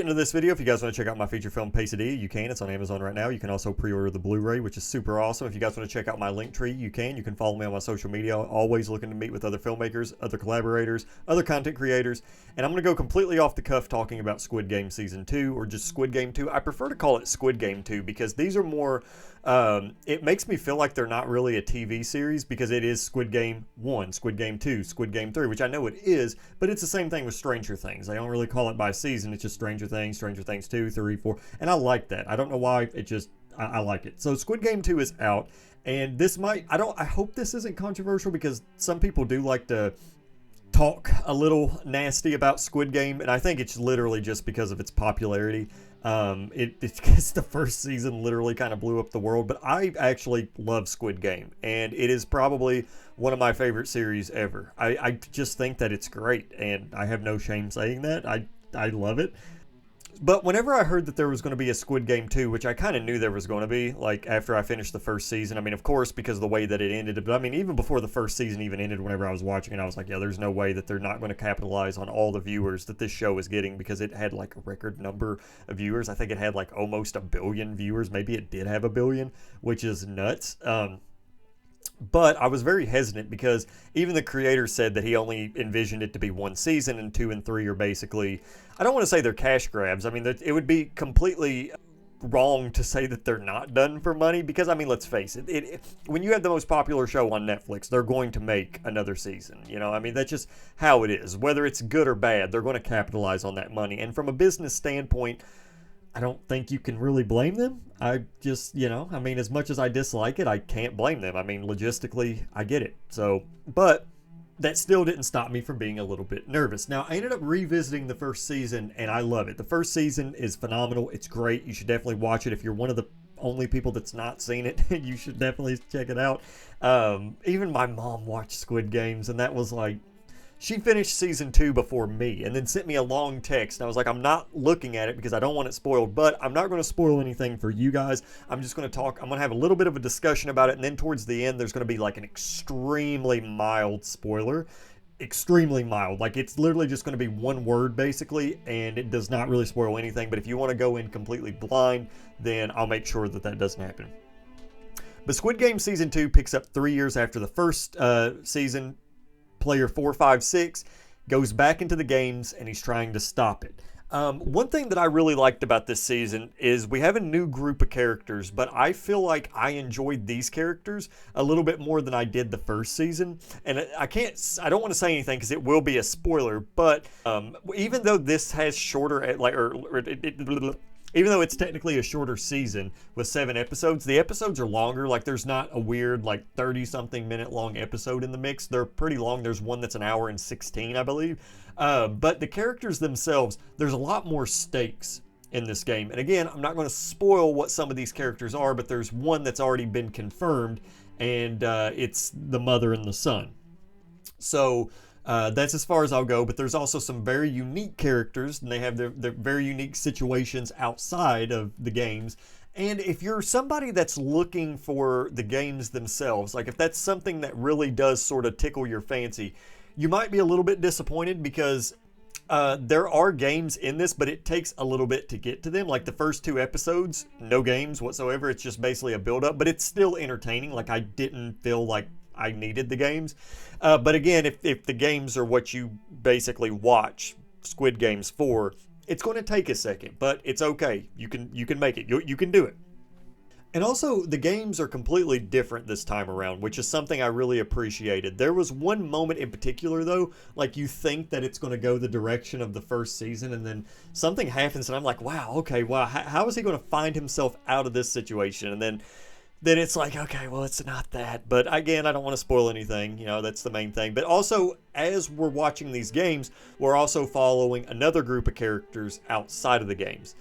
get into this video, if you guys want to check out my feature film Quesadilla, you can. It's on Amazon right now. You can also pre-order the Blu-ray, which is super awesome. If you guys want to check out my link tree, you can. You can follow me on my social media. Always looking to meet with other filmmakers, other collaborators, other content creators. And I'm going to go completely off the cuff talking about Squid Game Season 2, or just Squid Game 2. I prefer to call it Squid Game 2 because these are more... it makes me feel like they're not really a TV series because it is Squid Game 1, Squid Game 2, Squid Game 3, which I know it is, but it's the same thing with Stranger Things. They don't really call it by season. It's just Stranger Things 2, 3, 4, and I like that. I don't know why, it just, I like it. So Squid Game 2 is out, and this might, I hope this isn't controversial because some people do like to talk a little nasty about Squid Game, and I think it's literally just because of its popularity. It's the first season literally kind of blew up the world, but I actually love Squid Game, and it is probably one of my favorite series ever. I just think that it's great, and I have no shame saying that. I love it. But whenever I heard that there was going to be a Squid Game 2, which I kind of knew there was going to be, like after I finished the first season, I mean, of course, because of the way that it ended, but I mean, even before the first season even ended, whenever I was watching it, I was like, yeah, there's no way that they're not going to capitalize on all the viewers that this show is getting, because it had like a record number of viewers. I think it had like almost 1 billion viewers. Maybe it did have 1 billion, which is nuts. But I was very hesitant because even the creator said that he only envisioned it to be 1 season, and 2 and 3 are basically, I don't want to say they're cash grabs. I mean, it would be completely wrong to say that they're not done for money because, I mean, let's face it, when you have the most popular show on Netflix, they're going to make another season. You know, I mean, that's just how it is. Whether it's good or bad, they're going to capitalize on that money. And from a business standpoint, I don't think you can really blame them. I just, you know, I mean, as much as I dislike it, I can't blame them. I mean, logistically, I get it. So, but that still didn't stop me from being a little bit nervous. Now, I ended up revisiting the first season, and I love it. The first season is phenomenal. It's great. You should definitely watch it. If you're one of the only people that's not seen it, you should definitely check it out. Even my mom watched Squid Games, and that was like, she finished season 2 before me and then sent me a long text. And I was like, I'm not looking at it because I don't want it spoiled, but I'm not going to spoil anything for you guys. I'm just going to talk. I'm going to have a little bit of a discussion about it. And then towards the end, there's going to be like an extremely mild spoiler. Extremely mild. Like it's literally just going to be 1 word basically. And it does not really spoil anything. But if you want to go in completely blind, then I'll make sure that that doesn't happen. But Squid Game Season 2 picks up 3 years after the first season. Player 456 goes back into the games and he's trying to stop it. One thing that I really liked about this season is we have a new group of characters, but I feel like I enjoyed these characters a little bit more than I did the first season. And I don't want to say anything because it will be a spoiler, but even though this has shorter, even though it's technically a shorter season with 7 episodes, the episodes are longer. Like there's not a weird like 30-something minute long episode in the mix. They're pretty long. There's one that's 1 hour and 16, I believe. But the characters themselves, there's a lot more stakes in this game. And again, I'm not going to spoil what some of these characters are, but there's one that's already been confirmed, and it's the mother and the son. So that's as far as I'll go, but there's also some very unique characters, and they have their very unique situations outside of the games. And if you're somebody that's looking for the games themselves, like if that's something that really does sort of tickle your fancy, you might be a little bit disappointed because there are games in this, but it takes a little bit to get to them. Like the first 2 episodes, no games whatsoever. It's just basically a build-up, but it's still entertaining. Like I didn't feel like I needed the games. But again, if the games are what you basically watch Squid Games for, it's going to take a second, but it's okay. You can make it. You can do it. And also, the games are completely different this time around, which is something I really appreciated. There was one moment in particular, though, like you think that it's going to go the direction of the first season, and then something happens, and I'm like, wow, okay, wow, how is he going to find himself out of this situation? And then it's like, okay, well, it's not that. But again, I don't want to spoil anything. You know, that's the main thing. But also, as we're watching these games, we're also following another group of characters outside of the games.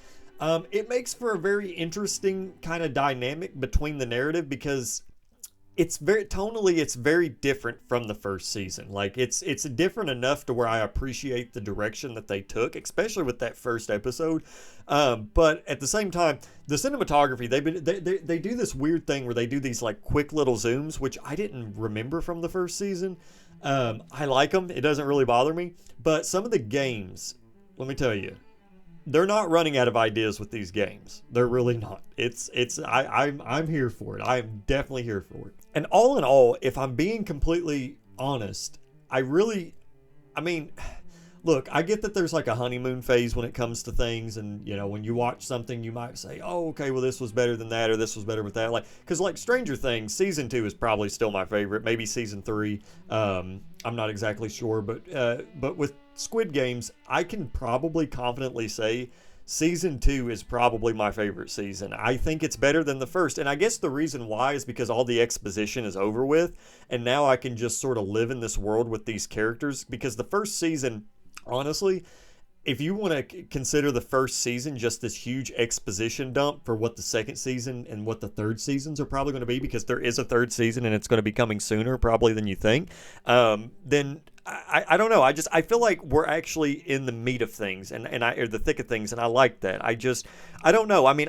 It makes for a very interesting kind of dynamic between the narrative because it's tonally, it's very different from the first season. Like it's different enough to where I appreciate the direction that they took, especially with that first episode. But at the same time, the cinematography, they do this weird thing where they do these like quick little zooms, which I didn't remember from the first season. I like them. It doesn't really bother me. But some of the games, let me tell you, they're not running out of ideas with these games. They're really not. I'm here for it. I'm definitely here for it. And all in all, if I'm being completely honest, I mean, look, I get that there's like a honeymoon phase when it comes to things, and you know, when you watch something, you might say, "Oh, okay, well, this was better than that, or this was better with that." Like, because like Stranger Things season 2 is probably still my favorite. Maybe season 3. I'm not exactly sure, but with Squid Games, I can probably confidently say season 2 is probably my favorite season. I think it's better than the first, and I guess the reason why is because all the exposition is over with, and now I can just sort of live in this world with these characters. Because the first season, honestly, if you want to consider the first season just this huge exposition dump for what the second season and what the third seasons are probably going to be, because there is a third season and it's going to be coming sooner probably than you think, then I don't know. I feel like we're actually in the meat of things, or the thick of things, and I like that. I don't know. I mean,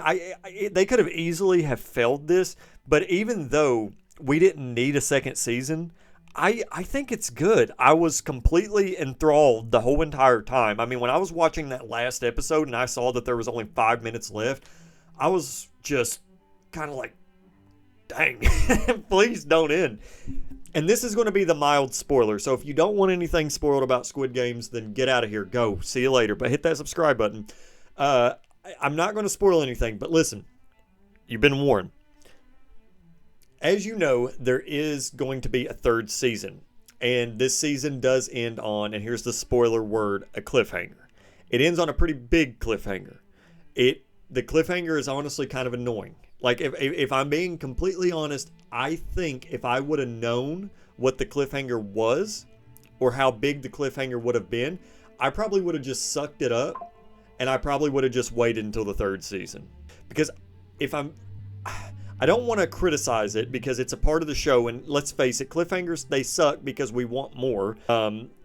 they could have easily have failed this, but even though we didn't need a second season, I think it's good. I was completely enthralled the whole entire time. I mean, when I was watching that last episode and I saw that there was only 5 minutes left, I was just kind of like, dang, please don't end. And this is going to be the mild spoiler. So if you don't want anything spoiled about Squid Games, then get out of here. Go. See you later. But hit that subscribe button. I'm not going to spoil anything, but listen, you've been warned. As you know, there is going to be a third season, and this season does end on, and here's the spoiler word, a cliffhanger. It ends on a pretty big cliffhanger. The cliffhanger is honestly kind of annoying. Like, if I'm being completely honest, I think if I would have known what the cliffhanger was, or how big the cliffhanger would have been, I probably would have just sucked it up, and I probably would have just waited until the third season. Because I don't want to criticize it because it's a part of the show, and let's face it, cliffhangers, they suck because we want more.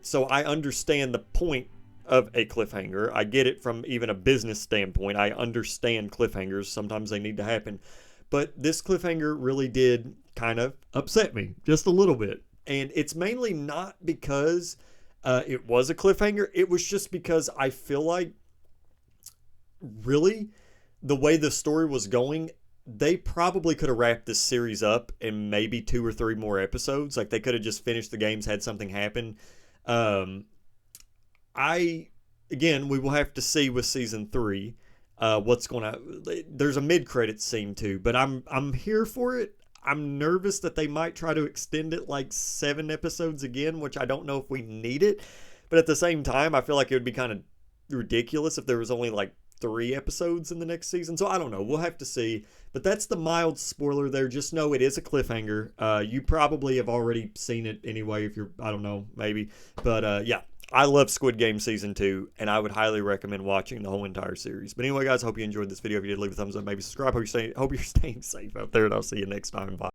So I understand the point of a cliffhanger. I get it from even a business standpoint. I understand cliffhangers. Sometimes they need to happen. But this cliffhanger really did kind of upset me just a little bit. And it's mainly not because it was a cliffhanger. It was just because I feel like, really, the way the story was going, they probably could have wrapped this series up in maybe 2 or 3 more episodes. Like, they could have just finished the games, had something happen. Again, we will have to see with season 3 what's going to. There's a mid-credits scene too, but I'm here for it. I'm nervous that they might try to extend it like 7 episodes again, which I don't know if we need it. But at the same time, I feel like it would be kind of ridiculous if there was only like 3 episodes in the next season. So I don't know. We'll have to see. But that's the mild spoiler there. Just know it is a cliffhanger. You probably have already seen it anyway if you're, I don't know, maybe. But yeah, I love Squid Game Season 2, and I would highly recommend watching the whole entire series. But anyway, guys, hope you enjoyed this video. If you did, leave a thumbs up, maybe subscribe. Hope you're staying safe out there, and I'll see you next time. Bye.